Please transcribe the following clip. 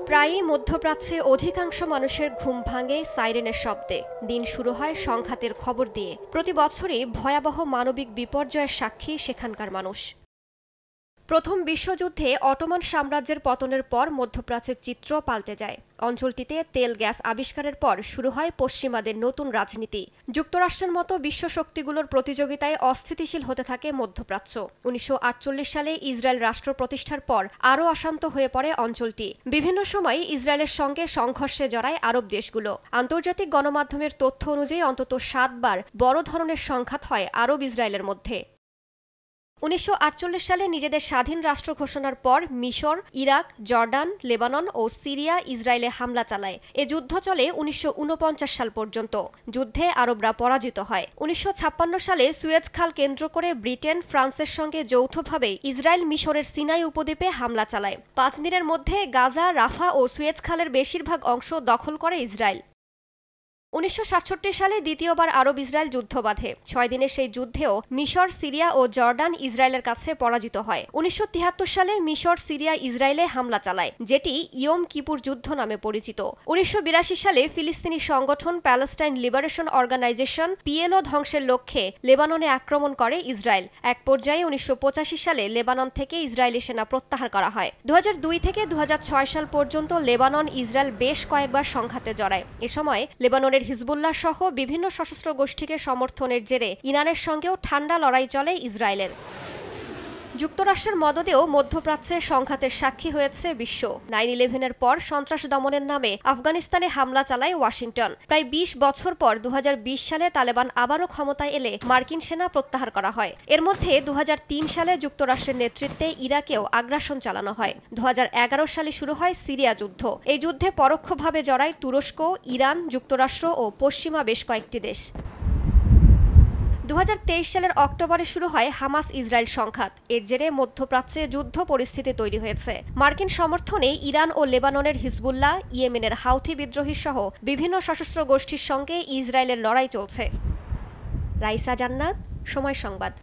প্রায়ই মধ্যপ্রাচ্যে অধিকাংশ মানুষের ঘুম ভাঙে সাইরেনের শব্দে। দিন শুরু হয় সংঘাতের খবর দিয়ে। প্রতি বছরই ভয়াবহ মানবিক বিপর্যয়ের সাক্ষী সেখানকার মানুষ। প্রথম বিশ্বযুদ্ধে অটোমান সাম্রাজ্যের পতনের পর মধ্যপ্রাচ্যের চিত্র পাল্টে যায়। অঞ্চলটিতে তেল গ্যাস আবিষ্কারের পর শুরু হয় পশ্চিমাদের নতুন রাজনীতি। যুক্তরাষ্ট্রের মতো বিশ্ব শক্তিগুলোর প্রতিযোগিতায় অস্থিতিশীল হতে থাকে মধ্যপ্রাচ্য। 1948 সালে ইসরায়েল রাষ্ট্র প্রতিষ্ঠার পর আরও অশান্ত হয়ে পড়ে অঞ্চলটি। বিভিন্ন সময় ইসরায়েলের সঙ্গে সংঘর্ষে জড়ায় আরব দেশগুলো। আন্তর্জাতিক গণমাধ্যমের তথ্য অনুযায়ী অন্তত 7 বার বড় ধরনের সংঘাত হয় আরব ইসরায়েলের মধ্যে। 1948 সালে নিজেদের স্বাধীন রাষ্ট্র ঘোষণার পর মিশর, ইরাক, জর্ডান, লেবানন ও সিরিয়া ইসরায়েলে হামলা চালায়। এ যুদ্ধ চলে 1949 সাল পর্যন্ত। যুদ্ধে আরবরা পরাজিত হয়। 1956 সালে সুয়েজ খাল কেন্দ্র করে ব্রিটেন, ফ্রান্সের সঙ্গে যৌথভাবে ইসরায়েল মিশরের সিনাই উপদ্বীপে হামলা চালায়। 5 দিনের মধ্যে গাজা, রাফা ও সুয়েজ খালের বেশিরভাগ অংশ দখল করে ইসরায়েল। 1967 সালে দ্বিতীয়বার আরব ইসরায়েল যুদ্ধ বাঁধে। 6 দিনের সেই যুদ্ধেও মিশর, সিরিয়া ও জর্ডান ইসরায়েলের কাছে পরাজিত হয়। 1973 সালে মিশর, সিরিয়া ইসরায়েলে হামলা চালায়, যেটি ইয়ম কিপুর যুদ্ধ নামে পরিচিত। 1982 সালে ফিলিস্তিনি সংগঠন প্যালেস্টাইন লিবারেশন অর্গানাইজেশন PLO ধ্বংসের লক্ষ্যে লেবাননে আক্রমণ করে ইসরায়েল। এক পর্যায়ে 1985 সালে লেবানন থেকে ইসরায়েলি সেনা প্রত্যাহার করা হয়। 2002 থেকে 2006 সাল পর্যন্ত লেবানন ইসরায়েল বেশ কয়েকবার সংঘাতে জড়ায়। এ সময় লেবাননের হিজবুল্লাহ সহ বিভিন্ন সশস্ত্র গোষ্ঠীকে সমর্থনের জেরে ইরানের সঙ্গেও ঠান্ডা লড়াই চলে ইসরায়েলের। যুক্তরাষ্ট্রের মদদেও মধ্যপ্রাচ্যে সংঘাতের সাক্ষী হয়েছে বিশ্ব। 9/11-এর পর সন্ত্রাস দমনের নামে আফগানিস্তানে হামলা চালায় ওয়াশিংটন। প্রায় 20 বছর পর 2020 সালে তালেবান আবারও ক্ষমতায় এলে মার্কিন সেনা প্রত্যাহার করা হয়। এর মধ্যে 2003 সালে যুক্তরাষ্ট্রের নেতৃত্বে ইরাকেও আগ্রাসন চালানো হয়। 2011 সালে শুরু হয় সিরিয়া যুদ্ধ। এই যুদ্ধে পরোক্ষভাবে জড়ায় তুরস্ক, ইরান, যুক্তরাষ্ট্র ও পশ্চিমা বেশ কয়েকটি দেশ। 2023 সালের অক্টোবরে শুরু হয় হামাস ইসরায়েল সংঘাত। এর জেরে মধ্যপ্রাচ্যে যুদ্ধ পরিস্থিতি তৈরি হয়েছে। মার্কিন সমর্থনে ইরান ও লেবাননের হিজবুল্লাহ, ইয়েমেনের হাউথি বিদ্রোহী সহ বিভিন্ন সশস্ত্র গোষ্ঠীর সঙ্গে ইসরায়েলের লড়াই চলছে। রাইসা জান্নাত, সময় সংবাদ।